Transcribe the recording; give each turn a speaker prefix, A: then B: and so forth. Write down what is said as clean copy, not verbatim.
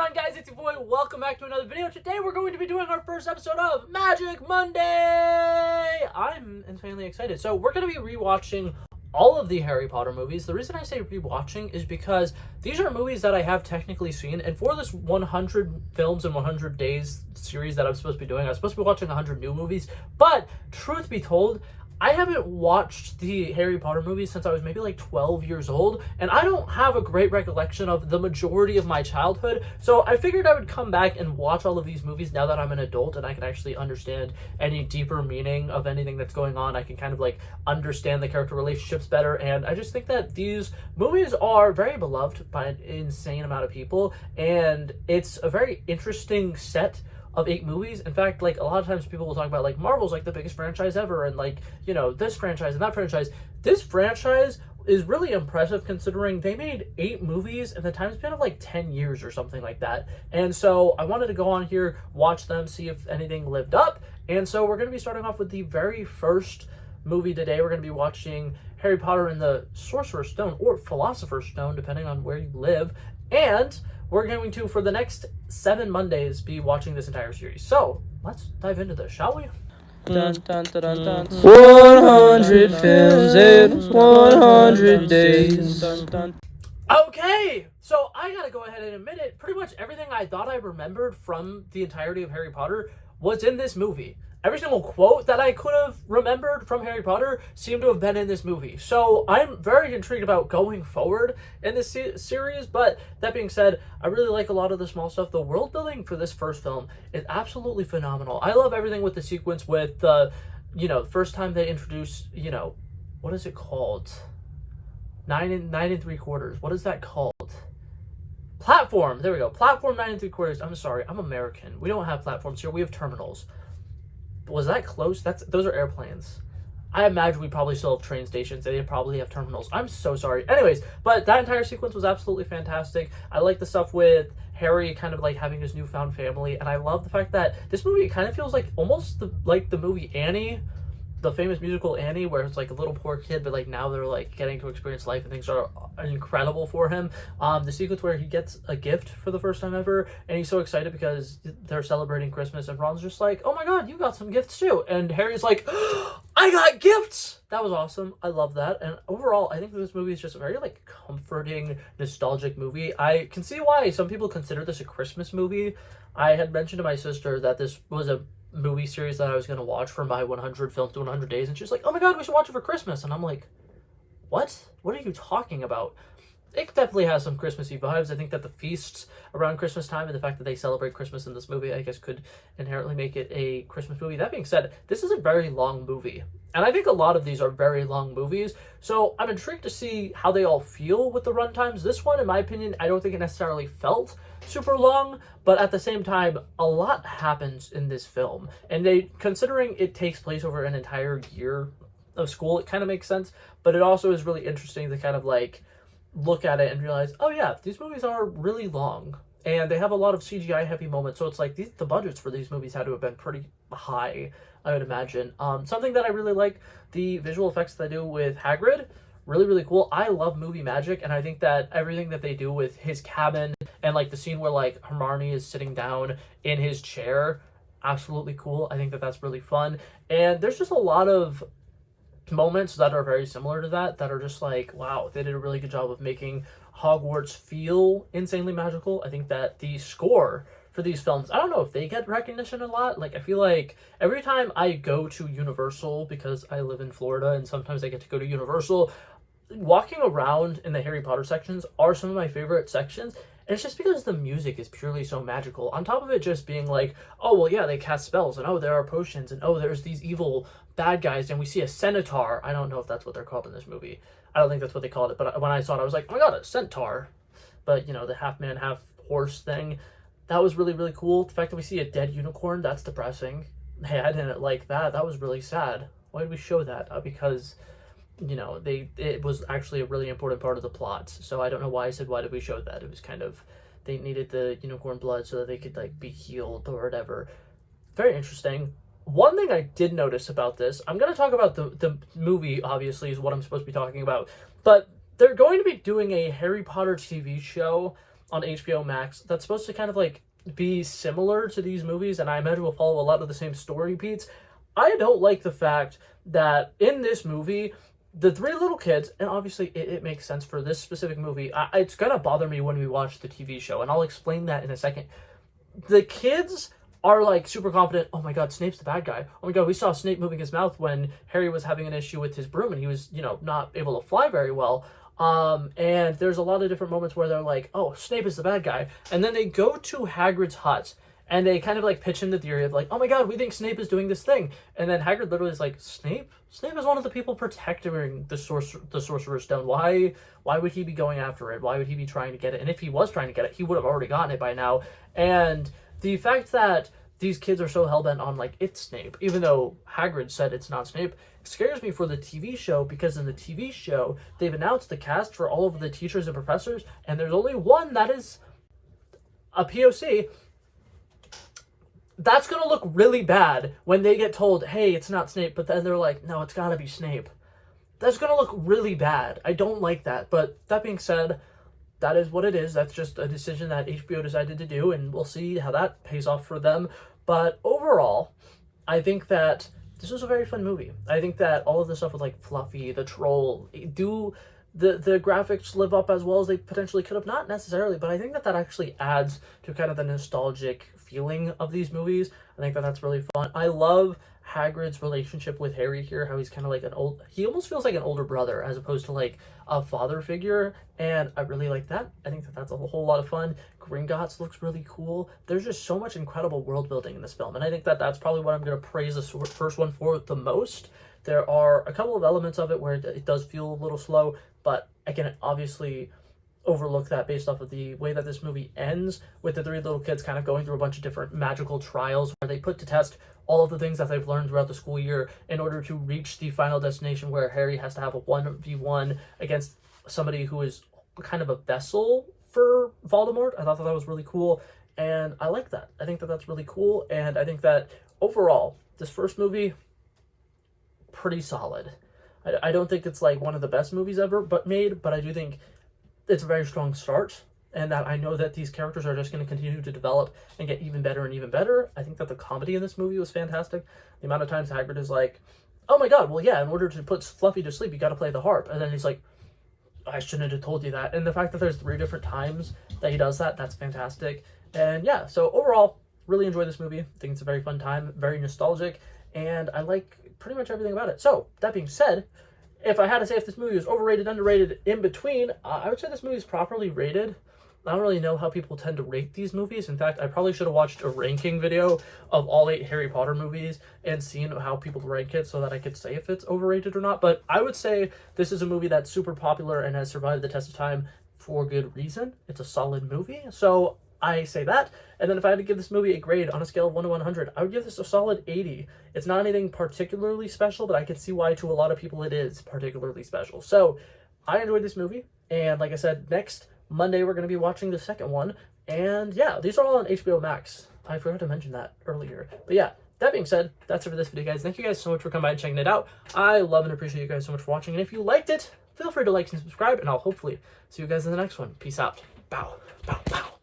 A: on, guys? It's your boy. Welcome back to another video. Today we're going to be doing our first episode of Magic Monday. I'm insanely excited. So we're going to be rewatching all of the Harry Potter movies. The reason I say rewatching is because these are movies that I have technically seen, and for this 100 films in 100 days series that I'm supposed to be doing, I'm supposed to be watching 100 new movies. But truth be told, I haven't watched the Harry Potter movies since I was maybe like 12 years old, and I don't have a great recollection of the majority of my childhood, so I figured I would come back and watch all of these movies now that I'm an adult and I can actually understand any deeper meaning of anything that's going on. I can kind of like understand the character relationships better, and I just think that these movies are very beloved by an insane amount of people, and it's a very interesting set of 8 movies. In fact, like a lot of times people will talk about like Marvel's like the biggest franchise ever, and like, you know, this franchise and that franchise. This franchise is really impressive considering they made 8 movies in the time span of like 10 years or something like that. And so I wanted to go on here, watch them, see if anything lived up. And so we're going to be starting off with the very first movie today. We're going to be watching Harry Potter and the Sorcerer's Stone, or Philosopher's Stone, depending on where you live. And we're going to, for the next 7 Mondays, be watching this entire series. So, let's dive into this, shall we?
B: Dun, dun, dun, dun, dun. 100 films in 100 days.
A: Okay, so I gotta go ahead and admit it. Pretty much everything I thought I remembered from the entirety of Harry Potter was in this movie. Every single quote that I could have remembered from Harry Potter seemed to have been in this movie. So I'm very intrigued about going forward in this series. But that being said, I really like a lot of the small stuff. The world building for this first film is absolutely phenomenal. I love everything with the sequence with the, first time they introduce, what is it called? 9 3/4. What is that called? Platform. There we go. Platform 9 3/4. I'm sorry. I'm American. We don't have platforms here. We have terminals. Was that close? Those are airplanes. I imagine we probably still have train stations. They probably have terminals. I'm so sorry. Anyways, but that entire sequence was absolutely fantastic. I like the stuff with Harry kind of like having his newfound family, and I love the fact that this movie kind of feels like almost like the movie Annie, the famous musical Annie, where it's like a little poor kid, but like now they're like getting to experience life and things are incredible for him. The sequence where he gets a gift for the first time ever, and he's so excited because they're celebrating Christmas, and Ron's just like, oh my god, you got some gifts too. And Harry's like, oh, I got gifts! That was awesome. I love that. And overall, I think this movie is just a very like comforting, nostalgic movie. I can see why some people consider this a Christmas movie. I had mentioned to my sister that this was a movie series that I was going to watch for my 100 films to 100 days, and she's like, oh my god, we should watch it for Christmas. And I'm like, what are you talking about? It definitely has some Christmassy vibes. I think that the feasts around Christmas time and the fact that they celebrate Christmas in this movie, I guess, could inherently make it a Christmas movie. That being said, this is a very long movie, and I think a lot of these are very long movies, so I'm intrigued to see how they all feel with the runtimes. This one, in my opinion, I don't think it necessarily felt super long, but at the same time, a lot happens in this film, and considering it takes place over an entire year of school, it kind of makes sense, but it also is really interesting to kind of like look at it and realize, oh yeah, these movies are really long, and they have a lot of CGI heavy moments, so it's like the budgets for these movies had to have been pretty high, I would imagine. Something that I really like, the visual effects they do with Hagrid, really cool. I love movie magic, and I think that everything that they do with his cabin and like the scene where like Hermione is sitting down in his chair, absolutely cool. I think that that's really fun, and there's just a lot of moments that are very similar to that are just like, wow, they did a really good job of making Hogwarts feel insanely magical. I think that the score for these films, I don't know if they get recognition a lot. Like, I feel like every time I go to Universal, because I live in Florida and sometimes I get to go to Universal, walking around in the Harry Potter sections are some of my favorite sections. And it's just because the music is purely so magical. On top of it just being like, oh, well, yeah, they cast spells, and oh, there are potions, and oh, there's these evil bad guys, and we see a centaur. I don't know if that's what they're called in this movie. I don't think that's what they called it, but when I saw it, I was like, oh my god, a centaur. But, the half-man, half-horse thing, that was really cool. The fact that we see a dead unicorn, that's depressing. Hey, I didn't like that. That was really sad. Why did we show that? Because it was actually a really important part of the plot. So I don't know why I said, why did we show that? It was kind of, they needed the unicorn blood so that they could like be healed or whatever. Very interesting. One thing I did notice about this, I'm going to talk about the movie, obviously, is what I'm supposed to be talking about, but they're going to be doing a Harry Potter TV show on HBO Max that's supposed to kind of like be similar to these movies, and I imagine will follow a lot of the same story beats. I don't like the fact that in this movie, the three little kids, and obviously it makes sense for this specific movie. It's gonna bother me when we watch the TV show, and I'll explain that in a second. The kids are like super confident. Oh my god, Snape's the bad guy. Oh my god, we saw Snape moving his mouth when Harry was having an issue with his broom and he was, not able to fly very well. And there's a lot of different moments where they're like, oh, Snape is the bad guy. And then they go to Hagrid's hut and they kind of like pitch him the theory of like, oh my god, we think Snape is doing this thing. And then Hagrid literally is like, Snape? Snape is one of the people protecting the Sorcerer's Stone. Why would he be going after it? Why would he be trying to get it? And if he was trying to get it, he would have already gotten it by now. And the fact that these kids are so hell-bent on like, it's Snape, even though Hagrid said it's not Snape, scares me for the TV show, because in the TV show, they've announced the cast for all of the teachers and professors, and there's only one that is a POC. That's going to look really bad when they get told, hey, it's not Snape, but then they're like, no, it's got to be Snape. That's going to look really bad. I don't like that. But that being said, that is what it is. That's just a decision that HBO decided to do, and we'll see how that pays off for them. But overall, I think that this was a very fun movie. I think that all of the stuff with like Fluffy, the troll, do the graphics live up as well as they potentially could have? Not necessarily, but I think that that actually adds to kind of the nostalgic feeling of these movies. I think that that's really fun. I love Hagrid's relationship with Harry here, how he's kind of like he almost feels like an older brother as opposed to like a father figure, and I really like that. I think that that's a whole lot of fun. Gringotts looks really cool. There's just so much incredible world building in this film, and I think that that's probably what I'm going to praise the first one for the most. There are a couple of elements of it where it does feel a little slow, but I can obviously overlook that based off of the way that this movie ends, with the three little kids kind of going through a bunch of different magical trials where they put to test all of the things that they've learned throughout the school year in order to reach the final destination where Harry has to have a 1v1 against somebody who is kind of a vessel for Voldemort. I thought that was really cool, and I like that. I think that that's really cool, and I think that overall, this first movie, pretty solid. I don't think it's like one of the best movies ever but I do think it's a very strong start, and that I know that these characters are just going to continue to develop and get even better and even better. I think that the comedy in this movie was fantastic. The amount of times Hagrid is like, oh my god, well yeah, in order to put Fluffy to sleep, you got to play the harp. And then he's like, I shouldn't have told you that. And the fact that there's 3 different times that he does that, that's fantastic. And yeah, so overall, really enjoy this movie. I think it's a very fun time, very nostalgic, and I like pretty much everything about it. So, that being said, if I had to say if this movie was overrated, underrated, in between, I would say this movie is properly rated. I don't really know how people tend to rate these movies. In fact, I probably should have watched a ranking video of all 8 Harry Potter movies and seen how people rank it so that I could say if it's overrated or not. But I would say this is a movie that's super popular and has survived the test of time for good reason. It's a solid movie, so I say that. And then if I had to give this movie a grade on a scale of 1 to 100, I would give this a solid 80. It's not anything particularly special, but I can see why to a lot of people it is particularly special. So I enjoyed this movie, and like I said, next Monday we're going to be watching the second one. And yeah, these are all on HBO Max. I forgot to mention that earlier. But yeah, that being said, that's it for this video, guys. Thank you guys so much for coming by and checking it out. I love and appreciate you guys so much for watching. And if you liked it, feel free to like and subscribe, and I'll hopefully see you guys in the next one. Peace out. Bow, bow, bow.